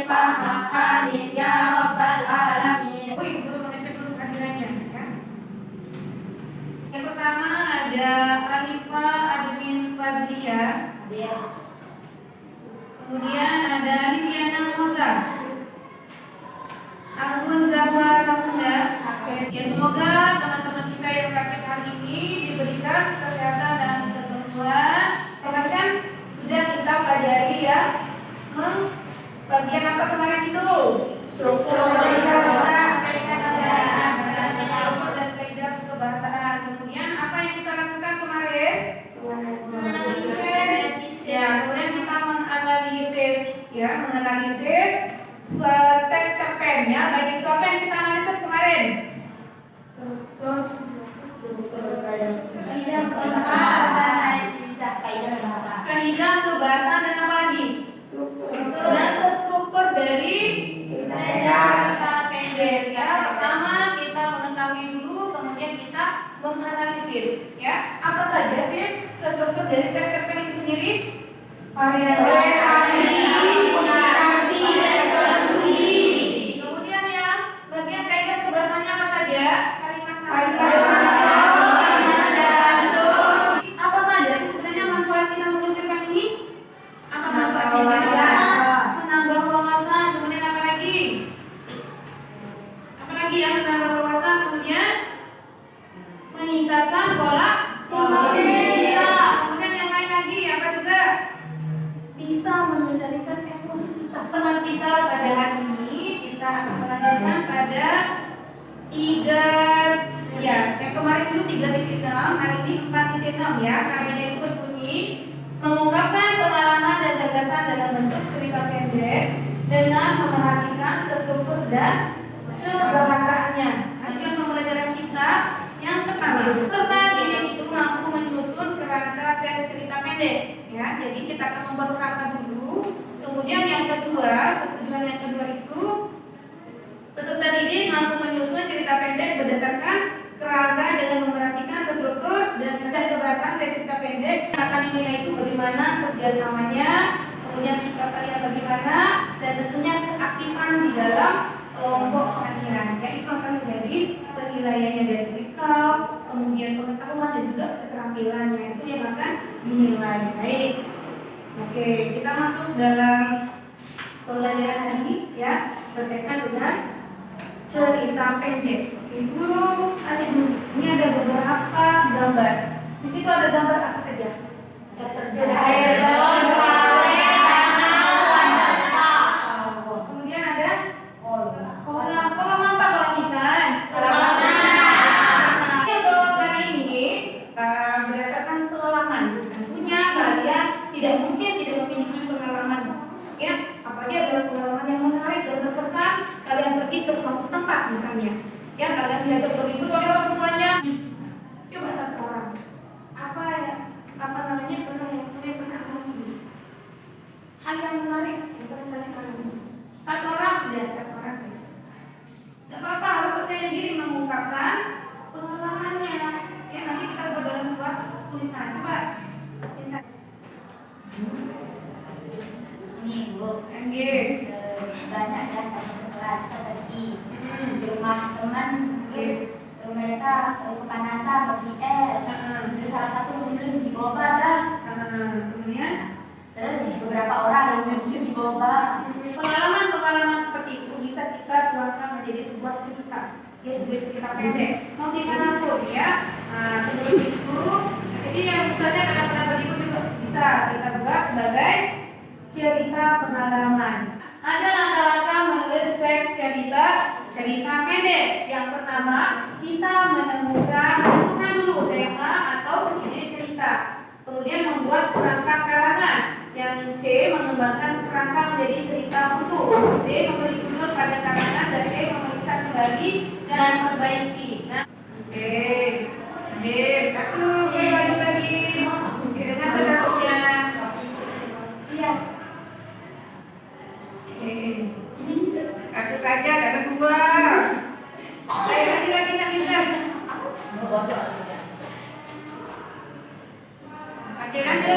Imam Amin ya Rabbal Alamin. Ibu guru mengecek dulu kehadirannya ya. Yang pertama ada Alifah Admin Fazlia. Kemudian ada Liviana Moza, Argun Zahra Rafunda. Ya, semoga teman-teman kita yang sakit hari ini diberikan kesehatan dan kesembuhan. Kan sudah kita pelajari ya bagian apa kemarin itu? Struktur dan kaidah kebahasaan. Kemudian apa yang kita lakukan kemarin? Ya, kemudian kita menganalisis teks cerpennya. Baik itu apa yang kita analisis kemarin? Kaidah kebahasaan dan apa lagi? Dan struktur dari cerita pendek ya. Pertama kita mengetahui dulu, kemudian kita menganalisis ya. Apa saja sih struktur dari teks cerpen itu sendiri? Orientasi, narasi, resolusi. Kemudian yang bagian kaidah kebahasaannya apa saja? Apa saja sih sebenarnya manfaat kita menulis cerpen ini? Apa manfaatnya? Menambah wawasan. Kemudian apa lagi? Apa lagi yang menambah wawasan? Kemudian meningkatkan pola pikir. Kemudian yang lain lagi apa juga? Bisa mengendalikan emosi kita. Teman kita pada hari ini kita akan melanjutkan pada 3 ya, yang kemarin itu 3.6, hari ini 4.6 ya. Karyanya itu berbunyi mengungkapkan pengalaman dan gagasan dalam bentuk cerita pendek dengan memerhatikan struktur dan kebahasaannya. Tujuan pembelajaran kita yang pertama, serta ini itu mampu menyusun kerangka teks cerita pendek ya. Jadi kita akan membuat kerangka dulu. Kemudian yang kedua, tujuan yang kedua itu peserta didik mampu menyusun cerita pendek berdasarkan kerangka dengan memperhatikan struktur dan kebahasaan teks cerita pendek. Akan dinilai itu bagaimana kerjasamanya, kemudian sikap kalian bagaimana, dan tentunya keaktifan di dalam kelompok kalian. Ya, itu akan menjadi penilaiannya dari sikap, kemudian pengetahuan dan juga keterampilannya itu yang akan dinilai. Baik. Oke, kita masuk dalam pembelajaran hari ini ya, berkaitan dengan cerita pendek. Guru, ini ada beberapa gambar. Di situ ada gambar apa saja? Terjun air, kemudian ada kolam apa? Kolam ikan. Untuk hari ini berdasarkan pengalaman. Tentunya kalian tidak mungkin tidak memiliki pengalaman ya. Apalagi ada pengalaman yang menarik dan berkesan. Kalian pergi ke suatu tempat misalnya. Ya, kalian diajak berlibur oleh orang tuanya. Coba satu orang. Apa namanya pernah alami? Hal yang menarik yang pernah kalian alami. Satu orang sudah. Tidak apa-apa, harus percaya diri mengungkapkan pengalamannya. Ya, nanti kita buat dalam sebuah tulisan. Coba. Ini Bu, banyak dan sekelas pergi di rumah teman, terus mereka kepanasan pergi es, terus salah satu muslim di boba dah, Kemudian terus beberapa orang yang di boba. pengalaman seperti itu bisa kita tuangkan menjadi sebuah cerita, ya, sebuah cerita pendek mau dimanapun ya. Sebelum itu, jadi yang misalnya pernah berlibur juga bisa kita buat sebagai cerita pengalaman. Ada langkah-langkah menulis teks cerita pendek. Yang pertama, kita menentukan dulu tema atau ide cerita. Kemudian membuat kerangka karangan. Yang C, mengembangkan kerangka menjadi cerita utuh. D, memberi judul pada karangan, dan E, memeriksa kembali dan memperbaiki. Nah, satu, lagi dengan seterusnya. Iya. Satu saja, ada dua. Ayo lagi nak minta. Pakai aja.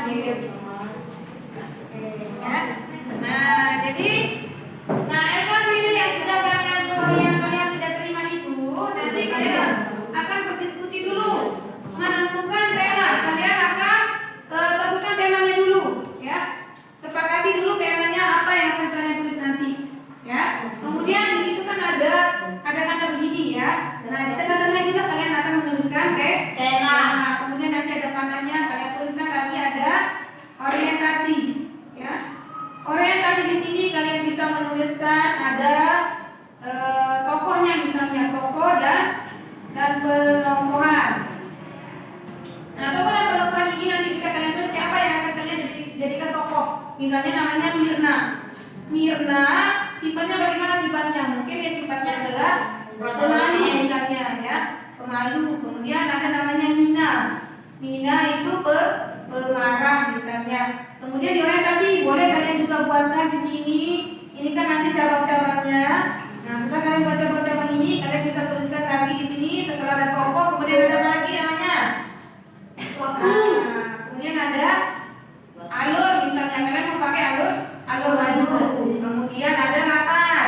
Oke, ya. Nah, jadi LKPD yang sudah kalian sudah terima itu, nanti kalian akan berdiskusi dulu, menentukan tema. Kalian akan tentukan temanya dulu, ya. Sepakati dulu temanya apa yang akan kalian tulis nanti, ya. Kemudian di situ kan ada kata begini, ya. Nah, di tengah-tengah itu kalian akan menuliskan tema. Nah, kemudian nanti ada panahnya, kalian tuliskan lagi ada orientasi, ya. Orientasi di sini kalian bisa menuliskan ada tokohnya, misalnya tokoh dan pengelompokan. Nah, tokoh dan pengelompokan ini nanti bisa kalian tulis siapa yang akan kalian jadikan tokoh. Misalnya namanya Mirna. Mirna sifatnya bagaimana sifatnya? Mungkin ya sifatnya adalah pemalu misalnya, ya. Pemalu. Kemudian ada namanya Nina. Nina itu pemarah misalnya. Kemudian di orientasi boleh kalian juga buatkan di sini. Ini kan nanti cabang-cabangnya. Nah, setelah kalian buat cabang-cabang ini, kalian bisa tuliskan lagi di sini. Setelah ada tokoh, kemudian ada apa lagi namanya? Waktu. Nah, kemudian ada alur misalnya, kalian mau pakai alur maju. Kemudian ada latar.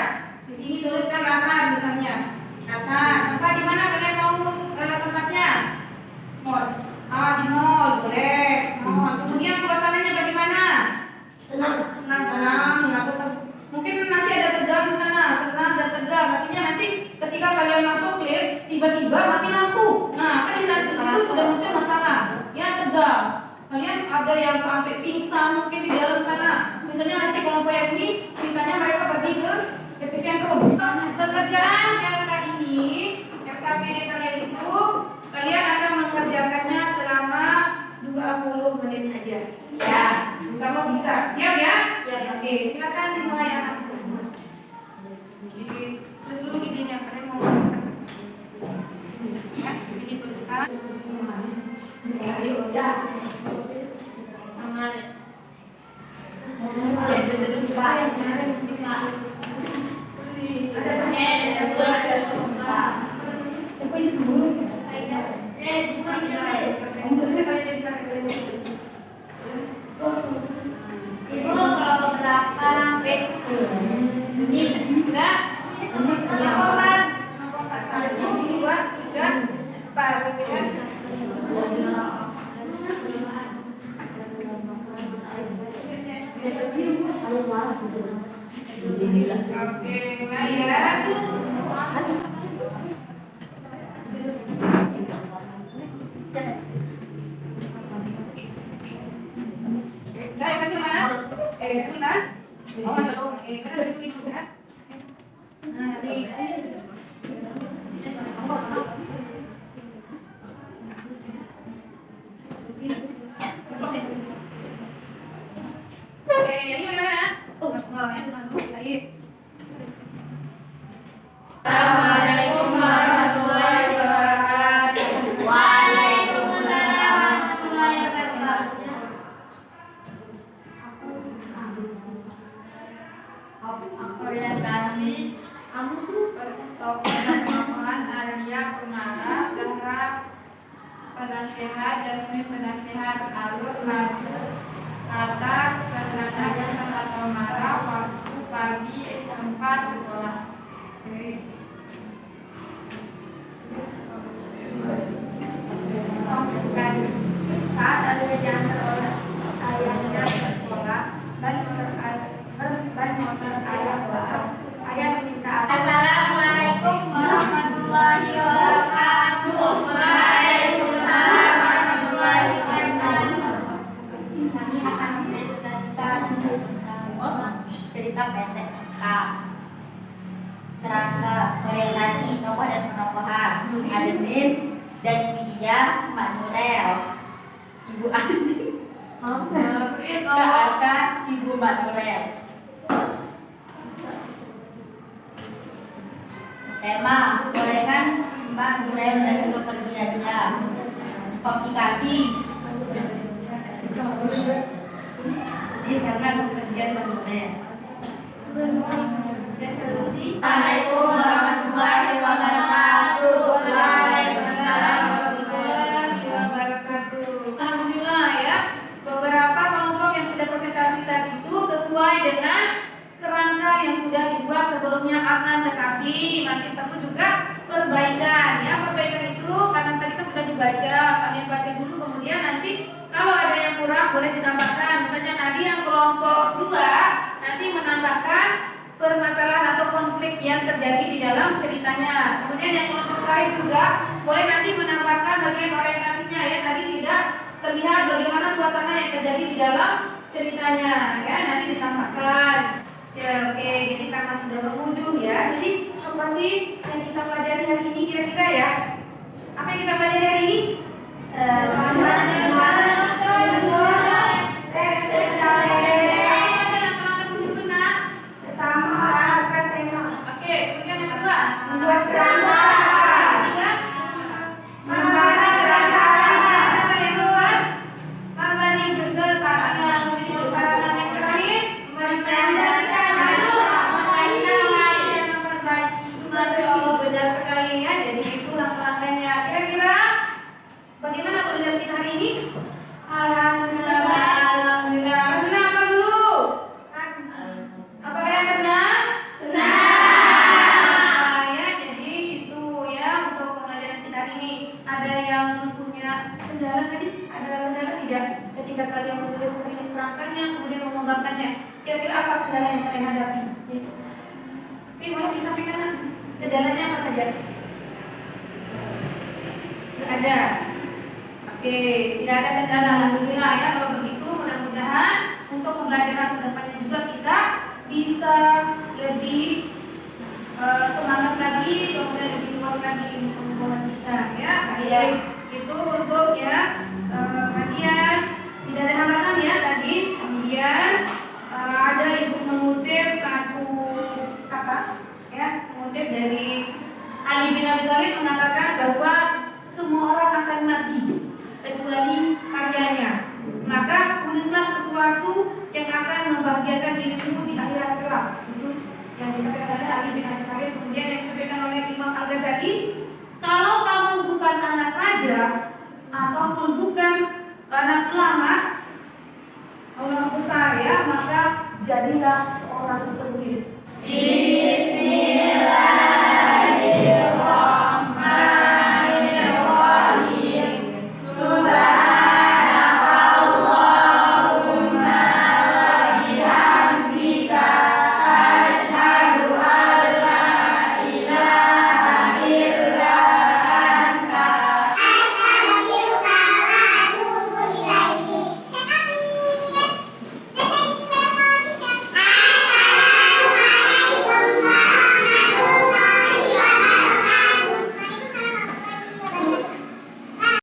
Di sini tuliskan latar misalnya. Latar. Tempat di mana kalian mau tempatnya? Mall. Di mall boleh. Kemudian suasananya bagaimana? Senang. Mungkin nanti ada tegang di sana, senang dan tegang. Artinya nanti ketika kalian masuk lift, tiba-tiba mati lampu. Nah, kan di situ sudah muncul masalah. Ya, tegang. Kalian ada yang sampai pingsan mungkin di dalam sana. Misalnya nanti kelompok yang ini, ceritanya mereka pergi ke epicentrum. Pekerjaan LKPD kalian itu, kalian akan mengerjakannya selama 20 menit saja. Ya, insya Allah bisa. Siap ya? Siap. Oke, silakan dimulai anak-anak semua. Jadi, tulis dulu idenya, kalian mau tuliskan. Di sini, ya. Di sini tuliskan. Ayo, udah. Aman. Oke, nah ya. Assalamualaikum warahmatullahi wabarakatuh. Waalaikumsalam warahmatullahi wabarakatuh. Orientasi tokoh dan pemahaman Arya Purnama, Zahra penasehat, Jasmine penasehat, alur latar, suasana dasar atau marah, waktu pagi, tempat sekolah. Saat ada yang teroleh ayahnya ke sekolah, ban motor ayah bocor. Ayah meminta. Assalamualaikum warahmatullahi wabarakatuh. Waalaikumsalam warahmatullahi wabarakatuh. Kami akan mempresentasikan cerita pendek kerangka orientasi tokoh dan penokohan. Ada Min dan Widya, Mbak Nurel, Ibu Andi. Doakan Ibu Mbak Nurel. Tema gorengan Mbak Nurel dan kepergiannya. Komplikasi. Sedih karena kepergian Mbak Nurel. Resolusi. Assalamualaikum warahmatullahi wabarakatuh. Waalaikumsalam warahmatullahi wabarakatuh. Alhamdulillah ya, beberapa nanti kalau ada yang kurang boleh ditambahkan. Misalnya tadi yang kelompok 2 nanti menambahkan permasalahan atau konflik yang terjadi di dalam ceritanya. Kemudian yang kelompok lain juga boleh nanti menambahkan bagian orientasinya ya. Tadi tidak terlihat bagaimana suasana yang terjadi di dalam ceritanya ya, nanti ditambahkan. Ya, oke, jadi karena sudah berujung ya. Jadi apa sih yang kita pelajari hari ini kira-kira ya? Apa yang kita pelajari hari ini? Bagaimana pekerjaan kita hari ini? Alhamdulillah. Alhamdulillah. Alhamdulillah apa dulu? Apakah yang senang? Senang. Ya, jadi itu ya untuk pembelajaran kita hari ini. Ada yang punya kendala tadi? Ada kendala tidak? Ketika kalian menulis screen kerangkanya, kemudian mengembangkannya, kira-kira apa kendala yang kalian hadapi? Oke, boleh disampaikan kendalanya apa saja? Tidak ada. Oke, tidak ada kendala, alhamdulillah ya. Kalau begitu, mudah-mudahan untuk pembelajaran kedepannya juga kita bisa lebih semangat lagi, kemudian lebih luas lagi pengetahuan kita ya. Baik, itu untuk ya kajian tidak ada halangan ya tadi. Kemudian ada ibu mengutip satu kata ya, mengutip dari Ali bin Abi Thalib mengatakan bahwa semua orang akan mati kecuali karyanya. Maka tulislah sesuatu yang akan membahagiakan dirimu di akhirat kelak. Itu yang disampaikan oleh Ali bin Abi Thalib. Kemudian yang disampaikan oleh Imam Al-Ghazali, kalau kamu bukan anak raja ataupun bukan anak ulama besar ya, maka jadilah seorang penulis.